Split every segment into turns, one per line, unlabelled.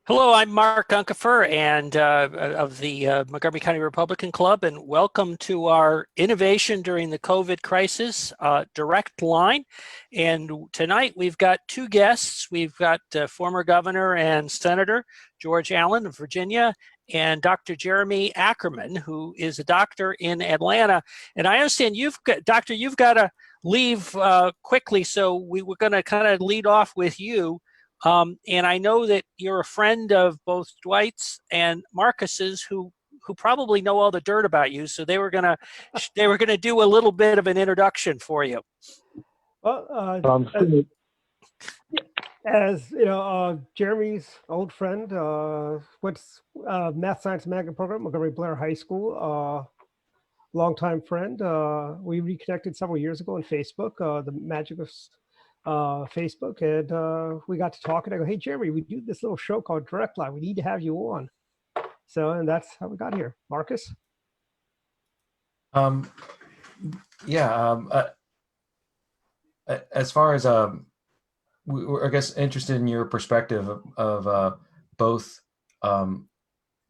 Hello, I'm Mark Unkefer and of the Montgomery County Republican Club, and welcome to our Innovation During the COVID Crisis direct line. And tonight we've got two guests. We've got former Governor and Senator George Allen of Virginia and Dr. Jeremy Ackerman, who is a doctor in Atlanta. And I understand Doctor, you've got to leave quickly, so we were going to kind of lead off with you. And I know that you're a friend of both Dwight's and Marcus's, who probably know all the dirt about you. So they were gonna do a little bit of an introduction for you.
Well, as you know, Jeremy's old friend, what's math science magnet program, Montgomery Blair High School. Longtime friend. We reconnected several years ago on Facebook. The magic of Facebook, and we got to talk, and I go, hey Jeremy, we do this little show called Direct Line, we need to have you on. And that's how we got here. Marcus?
As far as we're, I guess, interested in your perspective of both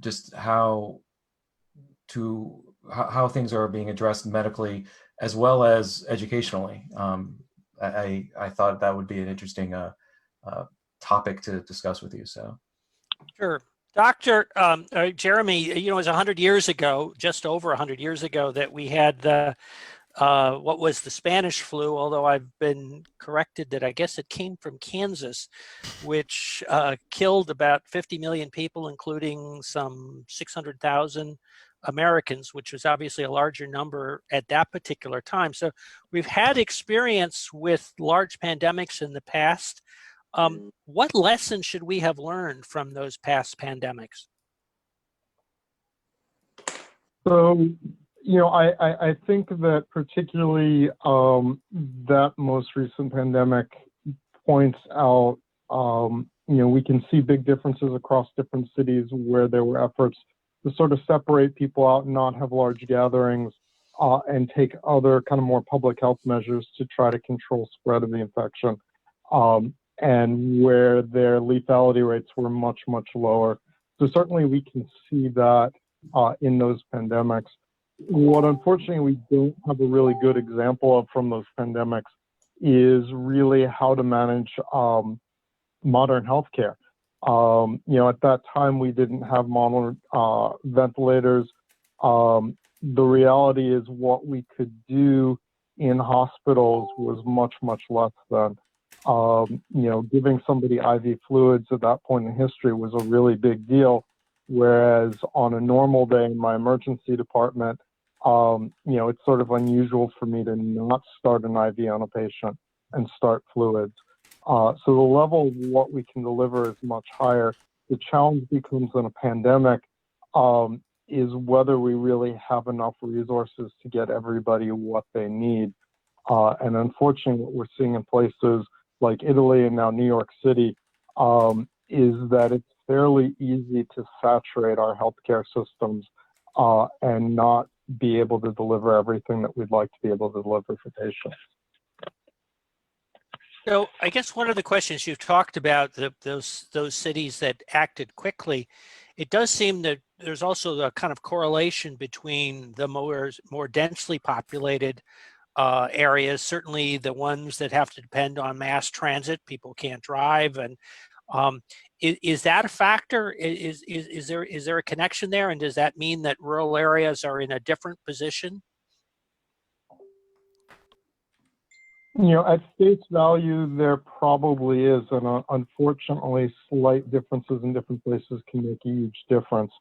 just how things are being addressed medically as well as educationally. I thought that would be an interesting topic to discuss with you. So,
sure, Dr. Jeremy. You know, it was 100 years ago, just over 100 years ago, that we had the what was the Spanish flu. Although I've been corrected that I guess it came from Kansas, which killed about 50 million people, including some 600,000 Americans, which was obviously a larger number at that particular time. So we've had experience with large pandemics in the past. What lessons should we have learned from those past pandemics?
So, you know, I think that particularly that most recent pandemic points out, you know, we can see big differences across different cities where there were efforts to sort of separate people out and not have large gatherings and take other kind of more public health measures to try to control spread of the infection, and where their lethality rates were much, much lower. So certainly we can see that in those pandemics. What unfortunately we don't have a really good example of from those pandemics is really how to manage modern healthcare. You know, at that time we didn't have modern ventilators. The reality is what we could do in hospitals was much, much less than. You know, giving somebody IV fluids at that point in history was a really big deal, whereas on a normal day in my emergency department, you know, it's sort of unusual for me to not start an IV on a patient and start fluids. So the level of what we can deliver is much higher. The challenge becomes in a pandemic is whether we really have enough resources to get everybody what they need. And unfortunately, what we're seeing in places like Italy and now New York City is that it's fairly easy to saturate our healthcare systems and not be able to deliver everything that we'd like to be able to deliver for patients.
So I guess one of the questions you've talked about, those cities that acted quickly, it does seem that there's also a kind of correlation between the more densely populated areas, certainly the ones that have to depend on mass transit. People can't drive, and is that a factor? Is there a connection there, and does that mean that rural areas are in a different position?
You know, at face value, there probably is, and unfortunately, slight differences in different places can make a huge difference.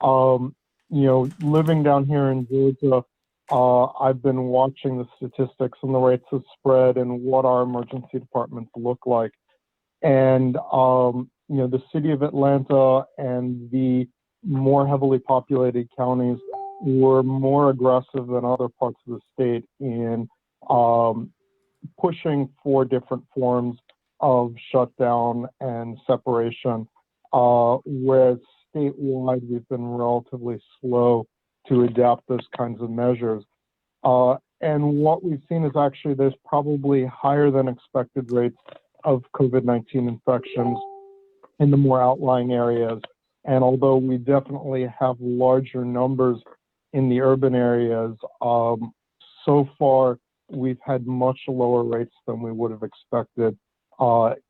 You know, living down here in Georgia, I've been watching the statistics and the rates of spread and what our emergency departments look like. And, you know, the city of Atlanta and the more heavily populated counties were more aggressive than other parts of the state in pushing for different forms of shutdown and separation, whereas statewide we've been relatively slow to adapt those kinds of measures. And what we've seen is actually there's probably higher than expected rates of COVID-19 infections in the more outlying areas. And although we definitely have larger numbers in the urban areas, so far we've had much lower rates than we would have expected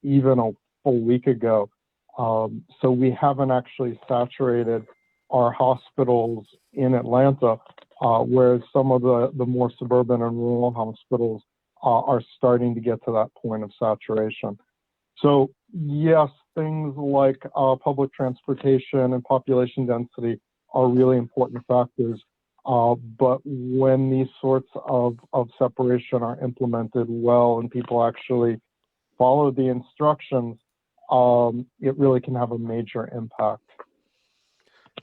even a full week ago. So we haven't actually saturated our hospitals in Atlanta, whereas some of the more suburban and rural hospitals are starting to get to that point of saturation. So yes, things like public transportation and population density are really important factors. But when these sorts of separation are implemented well and people actually follow the instructions, it really can have a major impact.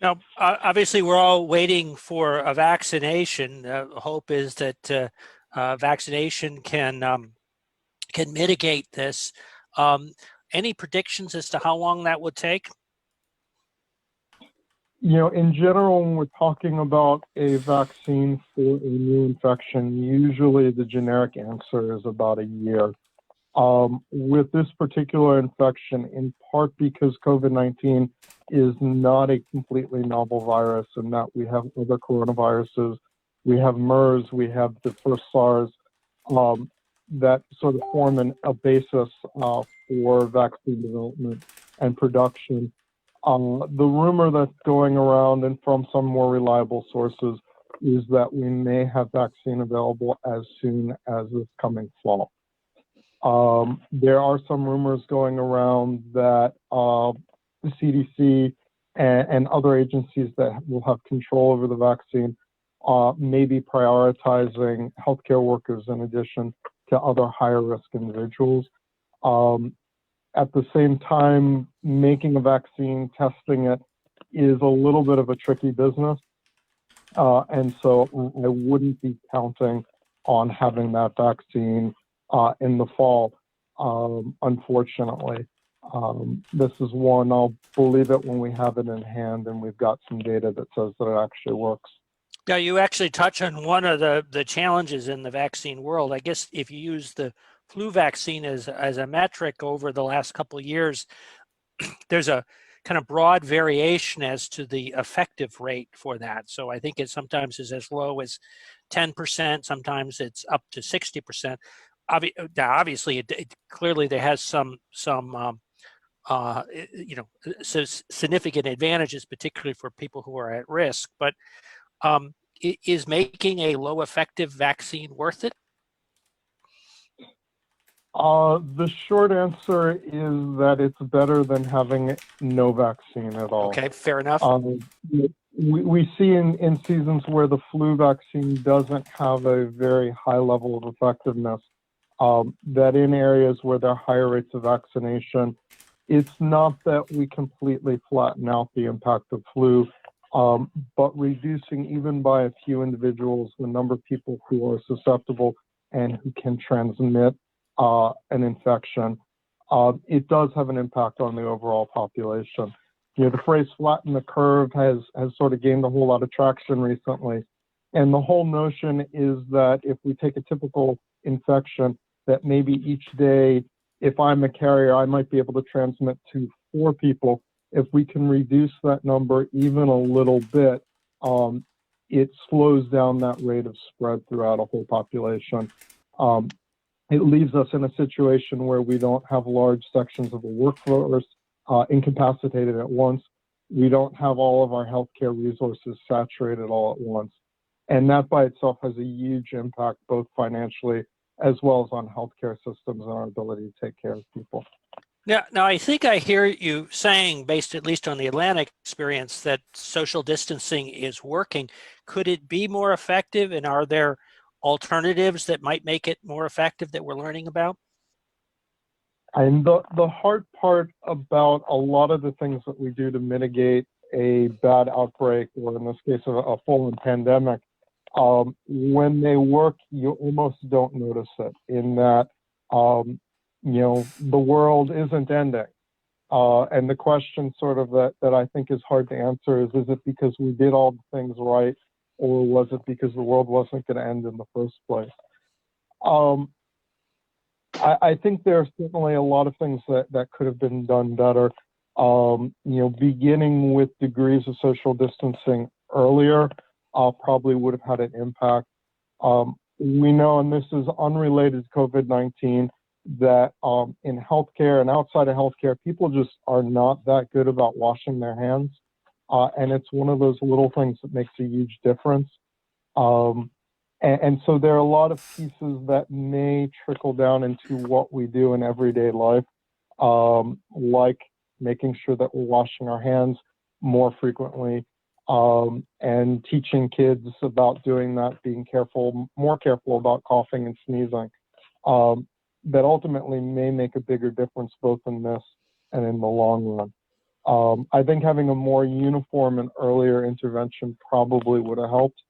Now, obviously, we're all waiting for a vaccination. Hope is that vaccination can mitigate this. Any predictions as to how long that would take?
You know, in general, when we're talking about a vaccine for a new infection, usually the generic answer is about a year. With this particular infection, in part because COVID-19 is not a completely novel virus, and that we have other coronaviruses, we have MERS, we have the first SARS, that sort of form a basis for vaccine development and production. The rumor that's going around and from some more reliable sources is that we may have vaccine available as soon as this coming fall. There are some rumors going around that the CDC and other agencies that will have control over the vaccine may be prioritizing healthcare workers in addition to other higher risk individuals. At the same time, making a vaccine, testing it is a little bit of a tricky business. And so I wouldn't be counting on having that vaccine in the fall, unfortunately. This is one, I'll believe it when we have it in hand and we've got some data that says that it actually works.
Yeah, you actually touch on one of the challenges in the vaccine world. I guess if you use the flu vaccine as a metric over the last couple of years, there's a kind of broad variation as to the effective rate for that. So I think it sometimes is as low as 10%, sometimes it's up to 60%. Obviously, it clearly there has some significant advantages, particularly for people who are at risk. But is making a low effective vaccine worth it?
The short answer is that it's better than having no vaccine at all.
Okay, fair enough.
We see in seasons where the flu vaccine doesn't have a very high level of effectiveness, that in areas where there are higher rates of vaccination, it's not that we completely flatten out the impact of flu, but reducing even by a few individuals the number of people who are susceptible and who can transmit an infection, it does have an impact on the overall population. You know, the phrase flatten the curve has sort of gained a whole lot of traction recently. And the whole notion is that if we take a typical infection, that maybe each day, if I'm a carrier, I might be able to transmit to 4 people. If we can reduce that number even a little bit, it slows down that rate of spread throughout a whole population. It leaves us in a situation where we don't have large sections of the workforce incapacitated at once. We don't have all of our healthcare resources saturated all at once. And that by itself has a huge impact, both financially as well as on healthcare systems and our ability to take care of people.
Now, I think I hear you saying, based at least on the Atlantic experience, that social distancing is working. Could it be more effective, and are there alternatives that might make it more effective that we're learning about?
And the hard part about a lot of the things that we do to mitigate a bad outbreak, or in this case, a full-on pandemic, when they work, you almost don't notice it, in that, you know, the world isn't ending. And the question sort of that I think is hard to answer is it because we did all the things right, or was it because the world wasn't going to end in the first place? I think there are certainly a lot of things that could have been done better. Beginning with degrees of social distancing earlier probably would have had an impact. We know, and this is unrelated to COVID-19, that in healthcare and outside of healthcare, people just are not that good about washing their hands. And it's one of those little things that makes a huge difference. And so there are a lot of pieces that may trickle down into what we do in everyday life, like making sure that we're washing our hands more frequently, and teaching kids about doing that, being more careful about coughing and sneezing, that ultimately may make a bigger difference both in this and in the long run. I think having a more uniform and earlier intervention probably would have helped.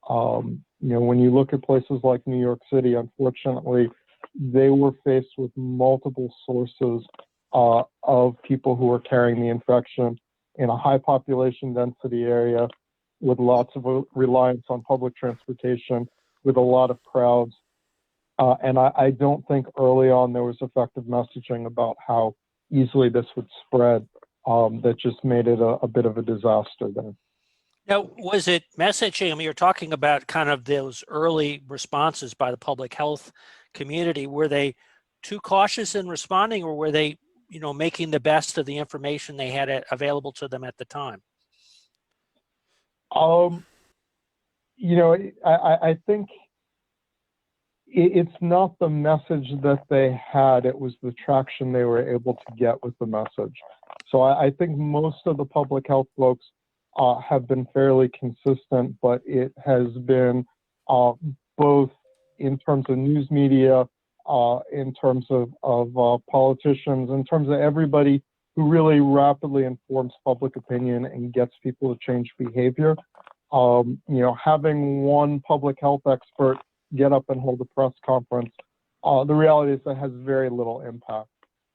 When you look at places like New York City, unfortunately, they were faced with multiple sources of people who were carrying the infection in a high population density area with lots of reliance on public transportation, with a lot of crowds. And I don't think early on there was effective messaging about how easily this would spread, that just made it a bit of a disaster there.
Now, was it messaging? I mean, you're talking about kind of those early responses by the public health community. Were they too cautious in responding, or were they, making the best of the information they had available to them at the time?
I think it's not the message that they had, it was the traction they were able to get with the message. So I think most of the public health folks have been fairly consistent, but it has been both in terms of news media, in terms of politicians, in terms of everybody who really rapidly informs public opinion and gets people to change behavior. Having one public health expert get up and hold a press conference, the reality is that has very little impact.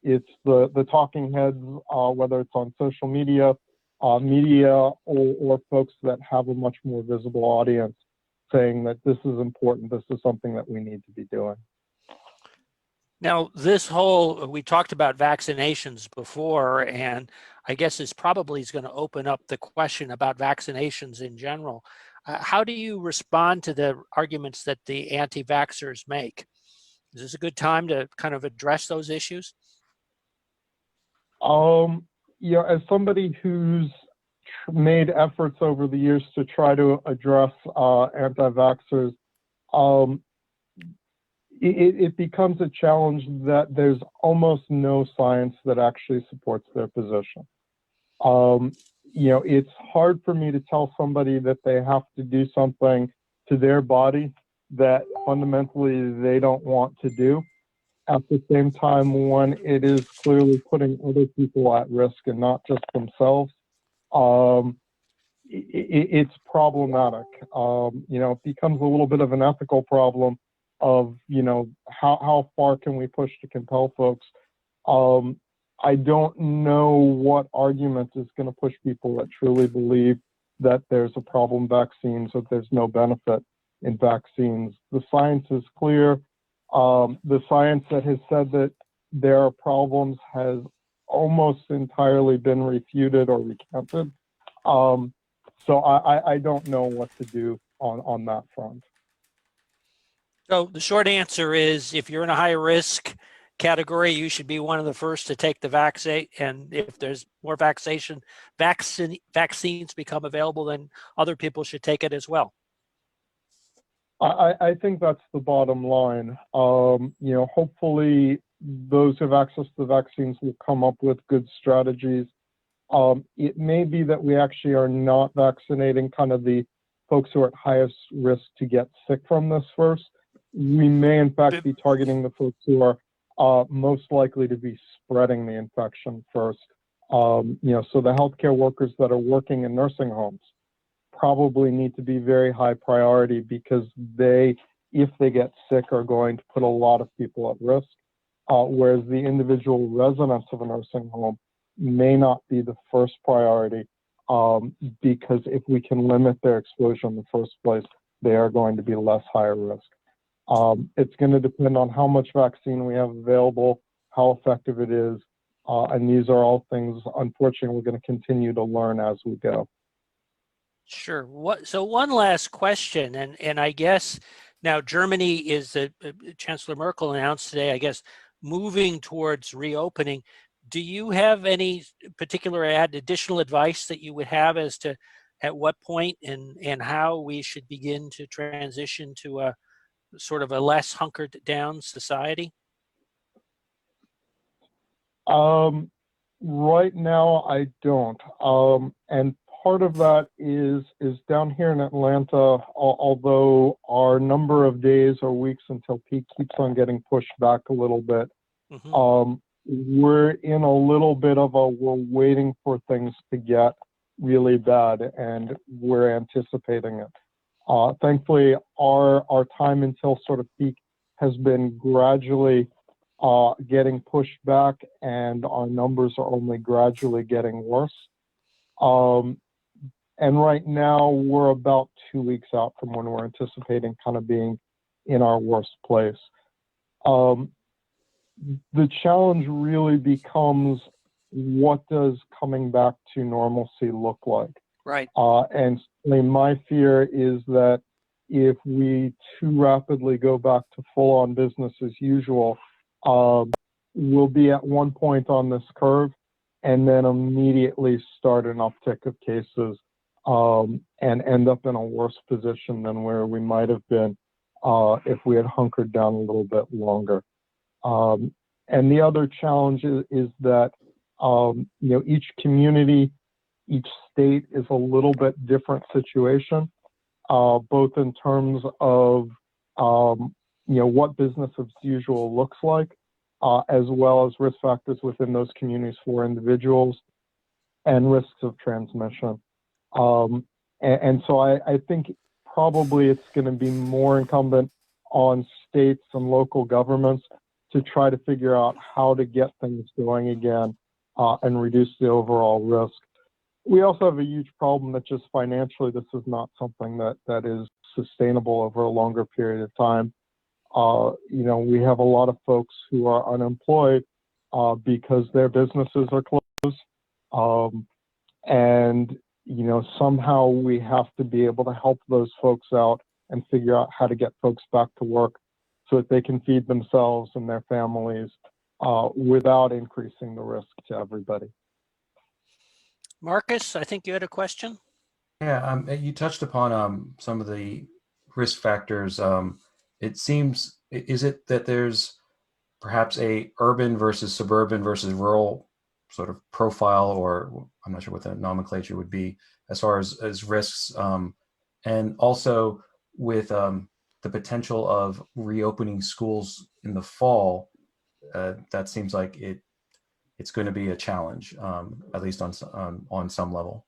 It's the talking heads, whether it's on social media, or folks that have a much more visible audience saying that this is important, this is something that we need to be doing.
Now, we talked about vaccinations before, and I guess this probably is going to open up the question about vaccinations in general. How do you respond to the arguments that the anti-vaxxers make? Is this a good time to kind of address those issues?
As somebody who's made efforts over the years to try to address anti-vaxxers, it becomes a challenge that there's almost no science that actually supports their position. It's hard for me to tell somebody that they have to do something to their body that fundamentally they don't want to do. At the same time, when it is clearly putting other people at risk and not just themselves, it's problematic. It becomes a little bit of an ethical problem of, how far can we push to compel folks? I don't know what argument is going to push people that truly believe that there's a problem vaccines, that there's no benefit in vaccines. The science is clear. The science that has said that there are problems has almost entirely been refuted or recanted. So I don't know what to do on that front.
So the short answer is, if you're in a high risk category, you should be one of the first to take the vaccine. And if there's more vaccines become available, then other people should take it as well.
I think that's the bottom line. Hopefully those who have access to the vaccines will come up with good strategies. It may be that we actually are not vaccinating kind of the folks who are at highest risk to get sick from this first. We may in fact be targeting the folks who are most likely to be spreading the infection first. So the healthcare workers that are working in nursing homes probably need to be very high priority, because they, if they get sick, are going to put a lot of people at risk, whereas the individual residents of a nursing home may not be the first priority, because if we can limit their exposure in the first place, they are going to be less high risk. It's going to depend on how much vaccine we have available, how effective it is, And these are all things, unfortunately, we're going to continue to learn as we go.
Sure. So one last question, and I guess now Germany is, Chancellor Merkel announced today, I guess, moving towards reopening. Do you have any particular additional advice that you would have as to at what point and how we should begin to transition to a sort of a less hunkered down society?
Right now, I don't. And part of that is down here in Atlanta, although our number of days or weeks until peak keeps on getting pushed back a little bit, we're in a little bit of we're waiting for things to get really bad, and we're anticipating it. Thankfully, our time until sort of peak has been gradually getting pushed back, and our numbers are only gradually getting worse. And right now, we're about 2 weeks out from when we're anticipating kind of being in our worst place. The challenge really becomes, what does coming back to normalcy look like?
Right.
And my fear is that if we too rapidly go back to full-on business as usual, we'll be at one point on this curve and then immediately start an uptick of cases and end up in a worse position than where we might have been if we had hunkered down a little bit longer. And the other challenge is that each community, each state is a little bit different situation, both in terms of what business as usual looks like, as well as risk factors within those communities for individuals and risks of transmission. And so I think probably it's going to be more incumbent on states and local governments to try to figure out how to get things going again and reduce the overall risk. We also have a huge problem that just financially, this is not something that is sustainable over a longer period of time. We have a lot of folks who are unemployed because their businesses are closed. And somehow we have to be able to help those folks out and figure out how to get folks back to work so that they can feed themselves and their families without increasing the risk to everybody.
Marcus, I think you had a question.
Yeah, you touched upon some of the risk factors. It seems, is it that there's perhaps a urban versus suburban versus rural sort of profile, or I'm not sure what the nomenclature would be as far as risks, and also with the potential of reopening schools in the fall, that seems like it's going to be a challenge, at least on some level.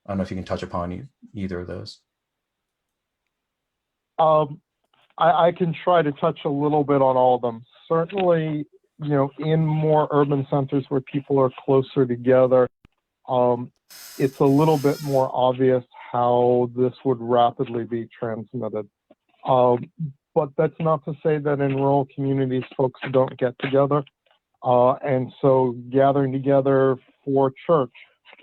I don't know if you can touch upon either of those.
I can try to touch a little bit on all of them. Certainly, in more urban centers where people are closer together, it's a little bit more obvious how this would rapidly be transmitted. But that's not to say that in rural communities, folks don't get together. And so gathering together for church,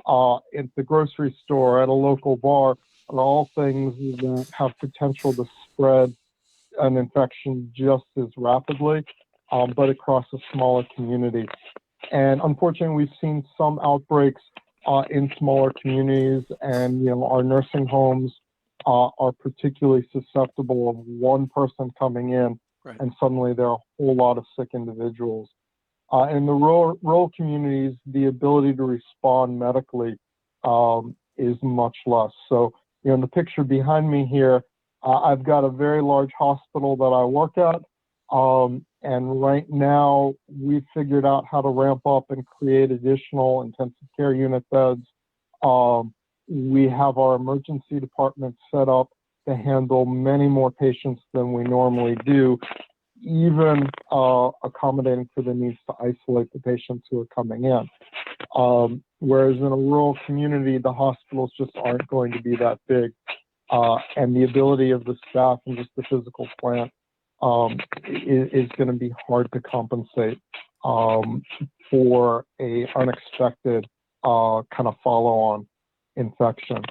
at the grocery store, at a local bar, are all things that have potential to spread an infection just as rapidly, but across a smaller community. And unfortunately, we've seen some outbreaks in smaller communities, and our nursing homes are particularly susceptible of one person coming in,
right,
and suddenly there are a whole lot of sick individuals. In the rural communities, the ability to respond medically is much less. So, in the picture behind me here, I've got a very large hospital that I work at. And right now, we've figured out how to ramp up and create additional intensive care unit beds. We have our emergency department set up to handle many more patients than we normally do, even accommodating for the needs to isolate the patients who are coming in. Whereas in a rural community, the hospitals just aren't going to be that big. And the ability of the staff and just the physical plant is going to be hard to compensate for a unexpected kind of follow-on infection.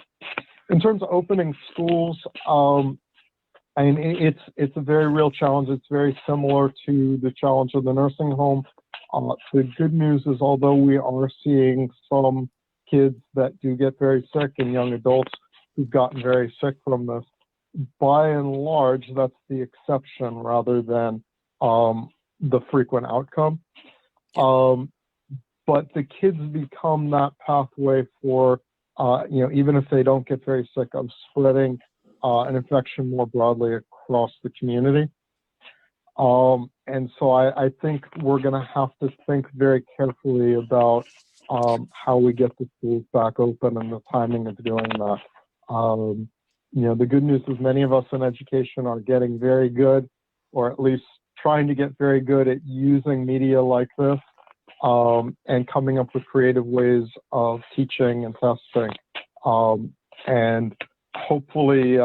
In terms of opening schools, I mean, it's a very real challenge. It's very similar to the challenge of the nursing home. The good news is, although we are seeing some kids that do get very sick and young adults who've gotten very sick from this, by and large, that's the exception rather than the frequent outcome. But the kids become that pathway for, even if they don't get very sick, of spreading an infection more broadly across the community. And so I think we're going to have to think very carefully about how we get the schools back open and the timing of doing that. The good news is many of us in education are getting very good, or at least trying to get very good at using media like this and coming up with creative ways of teaching and testing. And hopefully,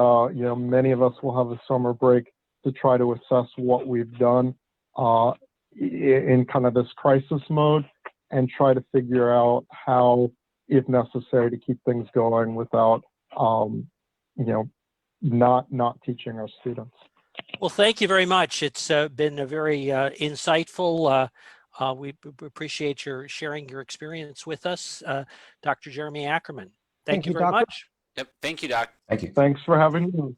many of us will have a summer break to try to assess what we've done in kind of this crisis mode and try to figure out how, if necessary, to keep things going without, not teaching our students.
Well, thank you very much. It's been a very insightful. We appreciate your sharing your experience with us, Dr. Jeremy Ackerman. Thank you very
Doctor.
much.
Yep. Thank you, Doc.
Thank you.
Thanks for having me.